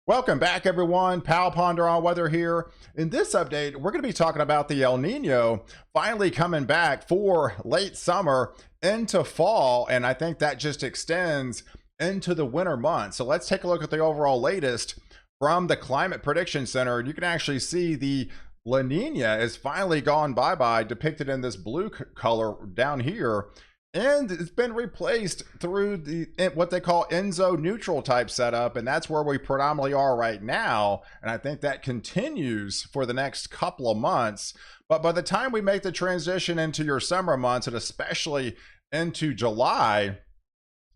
Welcome back, everyone. POW Ponder on Weather here. In this update, we're going to be talking about the El Nino finally coming back for late summer into fall, and I think that just extends into the winter months. So let's take a look at the overall latest from the Climate Prediction Center. You can actually see the La Nina is finally gone bye-bye, depicted in this blue color down here. And it's been replaced through the what they call Enso neutral type setup, and that's where we predominantly are right now. And I think that continues for the next couple of months. But by the time we make the transition into your summer months, and especially into July,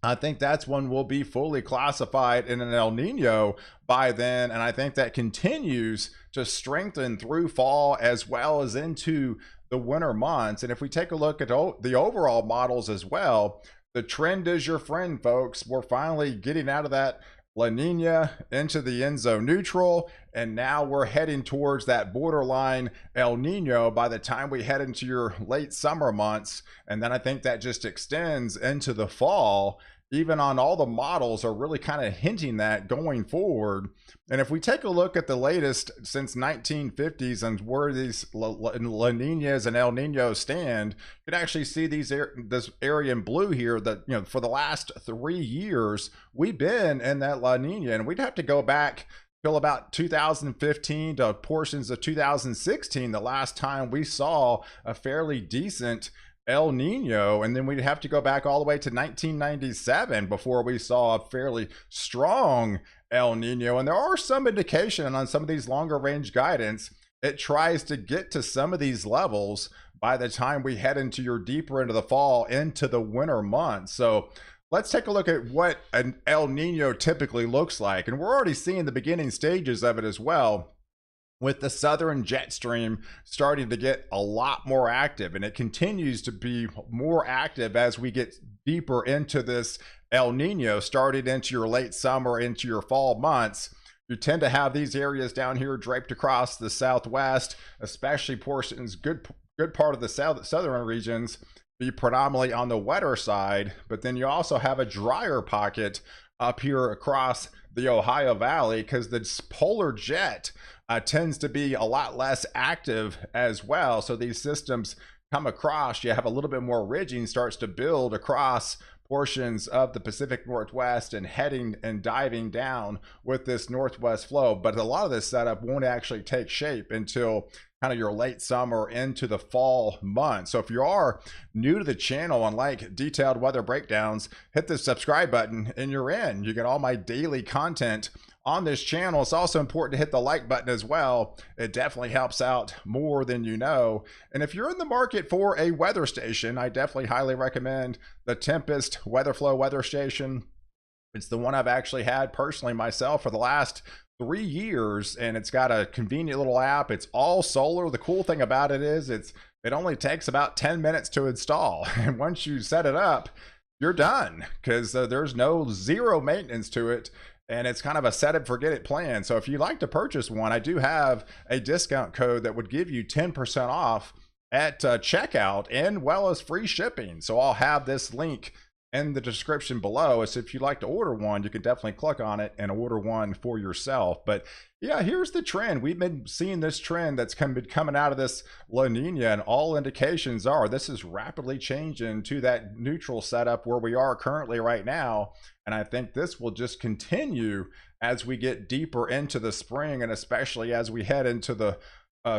I think that's when we'll be fully classified in an El Nino by then. And I think that continues to strengthen through fall as well as into the winter months. And if we take a look at the overall models as well, the trend is your friend, folks. We're finally getting out of that La Nina into the Enso neutral, and now we're heading towards that borderline El Nino by the time we head into your late summer months. And then I think that just extends into the fall. Even on all the models are really kind of hinting that going forward. And if we take a look at the latest since 1950s and where these La Ninas and El Ninos stand, you can actually see this area in blue here that, for the last 3 years, we've been in that La Nina, and we'd have to go back till about 2015 to portions of 2016, the last time we saw a fairly decent El Nino, and then we'd have to go back all the way to 1997 before we saw a fairly strong El Nino. And there are some indication on some of these longer range guidance, it tries to get to some of these levels by the time we head into your deeper into the fall, into the winter months. So let's take a look at what an El Nino typically looks like. And we're already seeing the beginning stages of it as well, with the southern jet stream starting to get a lot more active, and it continues to be more active as we get deeper into this El Nino, starting into your late summer, into your fall months. You tend to have these areas down here draped across the southwest, especially portions, good part of the southern regions be predominantly on the wetter side, but then you also have a drier pocket up here across the Ohio Valley, because the polar jet tends to be a lot less active as well. So these systems come across, you have a little bit more ridging starts to build across portions of the Pacific Northwest and heading and diving down with this northwest flow. But a lot of this setup won't actually take shape until kind of your late summer into the fall months. So if you are new to the channel and like detailed weather breakdowns, hit the subscribe button and you're in. You get all my daily content on this channel. It's also important to hit the like button as well. It definitely helps out more than you know. And if you're in the market for a weather station, I definitely highly recommend the Tempest Weatherflow weather station. It's the one I've actually had personally myself for the last 3 years, and it's got a convenient little app. It's all solar. The cool thing about it is it only takes about 10 minutes to install, and once you set it up, you're done, because there's zero maintenance to it, and it's kind of a set it forget it plan. So if you'd like to purchase one, I do have a discount code that would give you 10% off at checkout, and well as free shipping. So I'll have this link in the description below. So if you'd like to order one, you can definitely click on it and order one for yourself. But yeah, here's the trend. We've been seeing this trend that's been coming out of this La Nina, and all indications are this is rapidly changing to that neutral setup where we are currently right now. And I think this will just continue as we get deeper into the spring, and especially as we head into the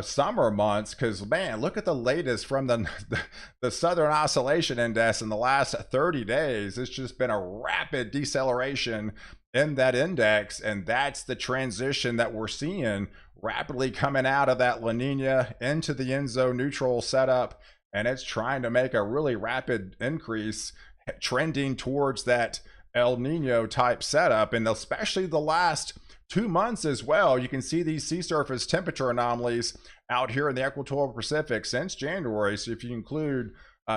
summer months, because man, look at the latest from the Southern Oscillation Index in the last 30 days. It's just been a rapid deceleration in that index, and that's the transition that we're seeing rapidly coming out of that La Nina into the Enso neutral setup, and it's trying to make a really rapid increase, trending towards that El Nino type setup. And especially the last 2 months as well, you can see these sea surface temperature anomalies out here in the equatorial Pacific since January. So if you include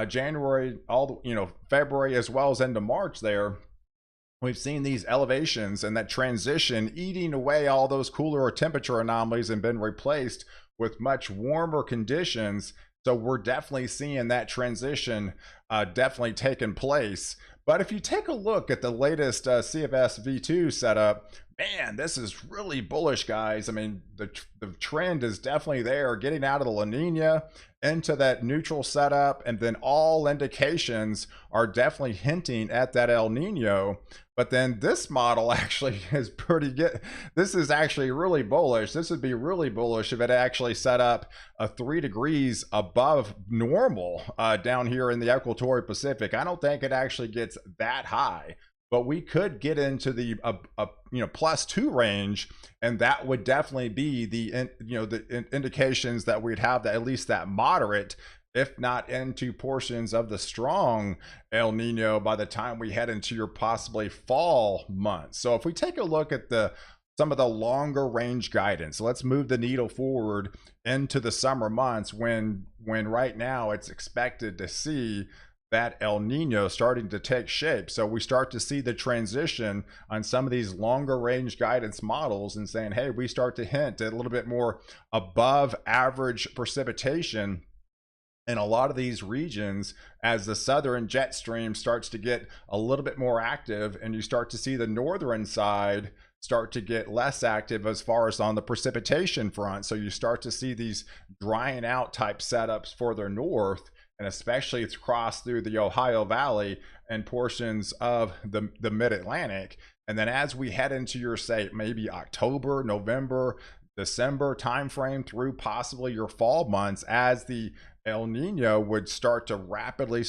January, February, as well as into March there, we've seen these elevations and that transition eating away all those cooler temperature anomalies and been replaced with much warmer conditions. So we're definitely seeing that transition definitely taking place. But if you take a look at the latest CFS V2 setup, man, this is really bullish, guys. I mean, the trend is definitely there, getting out of the La Nina into that neutral setup, and then all indications are definitely hinting at that El Nino. But then this model actually is pretty good. This is actually really bullish. This would be really bullish if it actually set up a 3 degrees above normal down here in the equatorial Pacific. I don't think it actually gets that high, but we could get into the +2 range, and that would definitely be the indications that we'd have that at least that moderate, if not into portions of the strong El Nino by the time we head into your possibly fall months. So if we take a look at some of the longer range guidance, let's move the needle forward into the summer months when right now it's expected to see that El Nino starting to take shape. So we start to see the transition on some of these longer range guidance models and saying, hey, we start to hint at a little bit more above average precipitation in a lot of these regions as the southern jet stream starts to get a little bit more active, and you start to see the northern side start to get less active as far as on the precipitation front. So you start to see these drying out type setups further north, and especially it's crossed through the Ohio Valley and portions of the mid-Atlantic. And then as we head into your, say, maybe October, November, December timeframe through possibly your fall months, as the El Nino would start to rapidly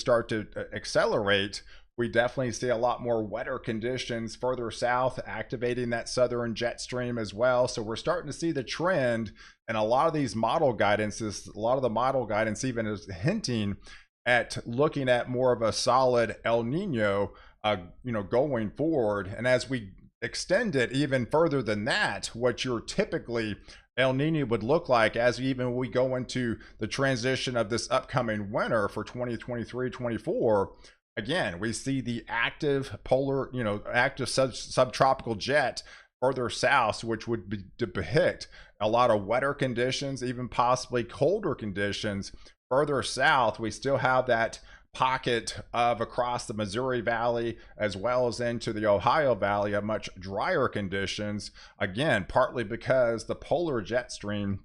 accelerate, we definitely see a lot more wetter conditions further south, activating that southern jet stream as well. So we're starting to see the trend, and a lot of these model guidances, a lot of the model guidance even is hinting at looking at more of a solid El Nino, going forward. And as we extend it even further than that, what you're typically El Nino would look like as even we go into the transition of this upcoming winter for 2023-24, again, we see the active polar, active subtropical jet further south, which would depict a lot of wetter conditions, even possibly colder conditions. Further south, we still have that pocket of across the Missouri Valley as well as into the Ohio Valley of much drier conditions, again partly because the polar jet stream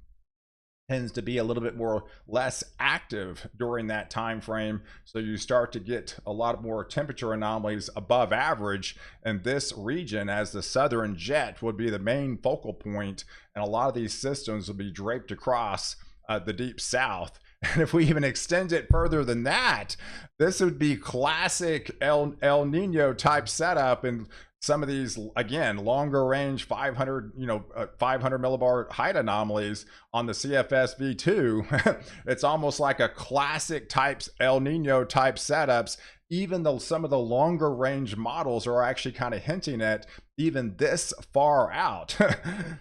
tends to be a little bit more less active during that time frame. So you start to get a lot more temperature anomalies above average in this region, as the southern jet would be the main focal point, and a lot of these systems will be draped across the deep south. And if we even extend it further than that, this would be classic El Nino type setup. And some of these, again, longer range 500 millibar height anomalies on the CFS V2, it's almost like a classic types El Nino type setups, even though some of the longer range models are actually kind of hinting at even this far out.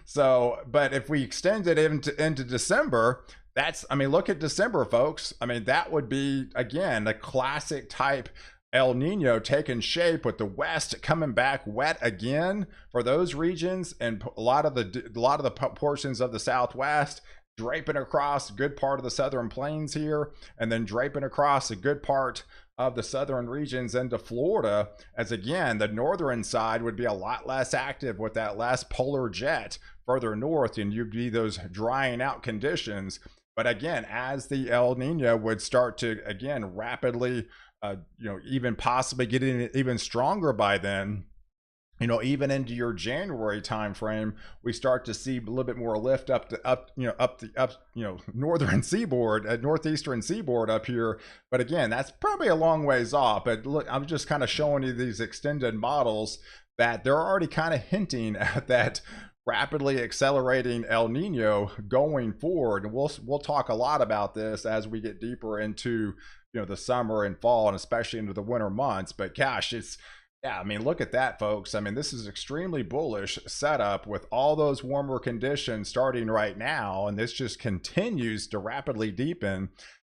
So, but if we extend it into December, look at December, folks. That would be, again, a classic type El Nino taking shape, with the west coming back wet again for those regions, and a lot of the portions of the southwest draping across a good part of the southern plains here, and then draping across a good part of the southern regions into Florida, as again the northern side would be a lot less active with that last polar jet further north, and you'd be those drying out conditions. But again, as the El Nino would start to again rapidly even possibly getting even stronger by then, even into your January timeframe, we start to see a little bit more lift up the northern seaboard, northeastern seaboard up here. But again, that's probably a long ways off. But look, I'm just kind of showing you these extended models that they're already kind of hinting at that rapidly accelerating El Nino going forward. And we'll talk a lot about this as we get deeper into the summer and fall, and especially into the winter months. But gosh, look at that, folks. This is extremely bullish setup with all those warmer conditions starting right now, and this just continues to rapidly deepen.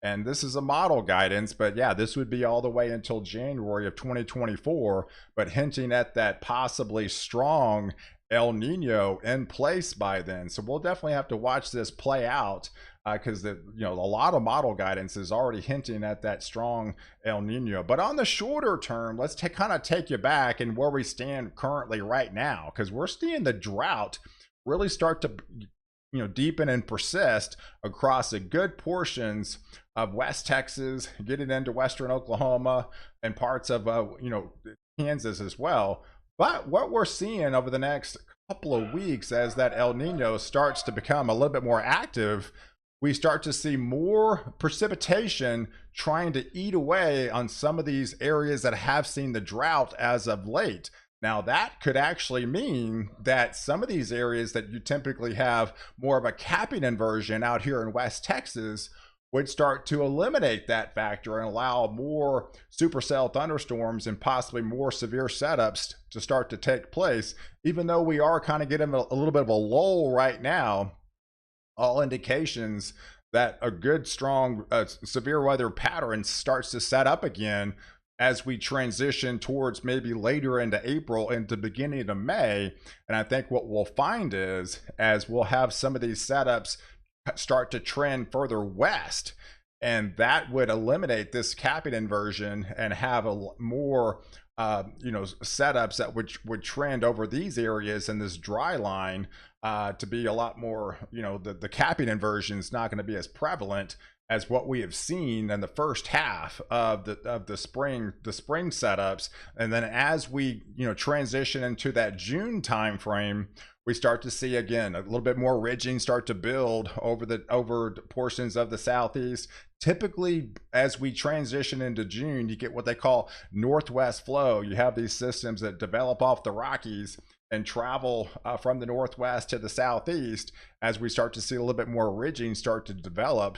And this is a model guidance, but yeah, this would be all the way until January of 2024, but hinting at that possibly strong El Nino in place by then. So we'll definitely have to watch this play out, because a lot of model guidance is already hinting at that strong El Nino. But on the shorter term, let's kind of take you back and where we stand currently right now, because we're seeing the drought really start to deepen and persist across a good portions of West Texas, getting into western Oklahoma and parts of Kansas as well. But what we're seeing over the next couple of weeks, as that El Nino starts to become a little bit more active, we start to see more precipitation trying to eat away on some of these areas that have seen the drought as of late. Now, that could actually mean that some of these areas that you typically have more of a capping inversion out here in West Texas would start to eliminate that factor and allow more supercell thunderstorms and possibly more severe setups to start to take place. Even though we are kind of getting a little bit of a lull right now, all indications that a good, strong, severe weather pattern starts to set up again as we transition towards maybe later into April into beginning of May. And I think what we'll find is, as we'll have some of these setups start to trend further west, and that would eliminate this capping inversion and have a more setups that would trend over these areas in this dry line, to be a lot more, the capping inversion is not going to be as prevalent as what we have seen in the first half of the spring setups. And then as we transition into that June time frame, we start to see again a little bit more ridging start to build over portions of the southeast. Typically, as we transition into June, you get what they call northwest flow. You have these systems that develop off the Rockies and travel from the northwest to the southeast, as we start to see a little bit more ridging start to develop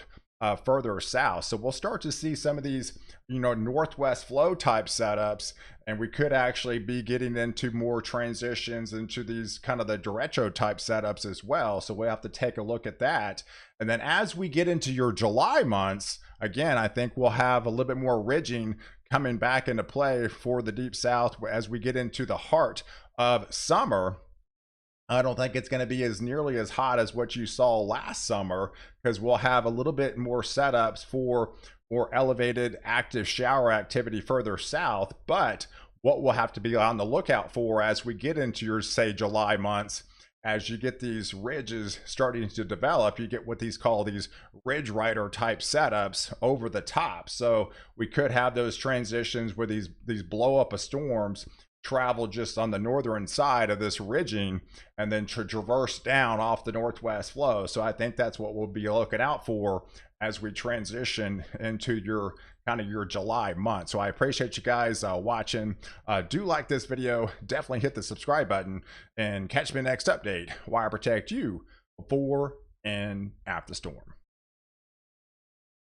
further south. So we'll start to see some of these northwest flow type setups, and we could actually be getting into more transitions into these kind of the derecho type setups as well. So we'll have to take a look at that. And then as we get into your July months, again, I think we'll have a little bit more ridging coming back into play for the deep south as we get into the heart of summer. I don't think it's going to be as nearly as hot as what you saw last summer, because we'll have a little bit more setups for more elevated active shower activity further south. But what we'll have to be on the lookout for as we get into your, say, July months, as you get these ridges starting to develop, you get what these call these ridge rider type setups over the top. So we could have those transitions where these blow up of storms travel just on the northern side of this ridging and then to traverse down off the northwest flow. So I think that's what we'll be looking out for as we transition into your your July month. So I appreciate you guys watching. Do like this video, definitely hit the subscribe button, and catch me next update where I protect you before and after storm.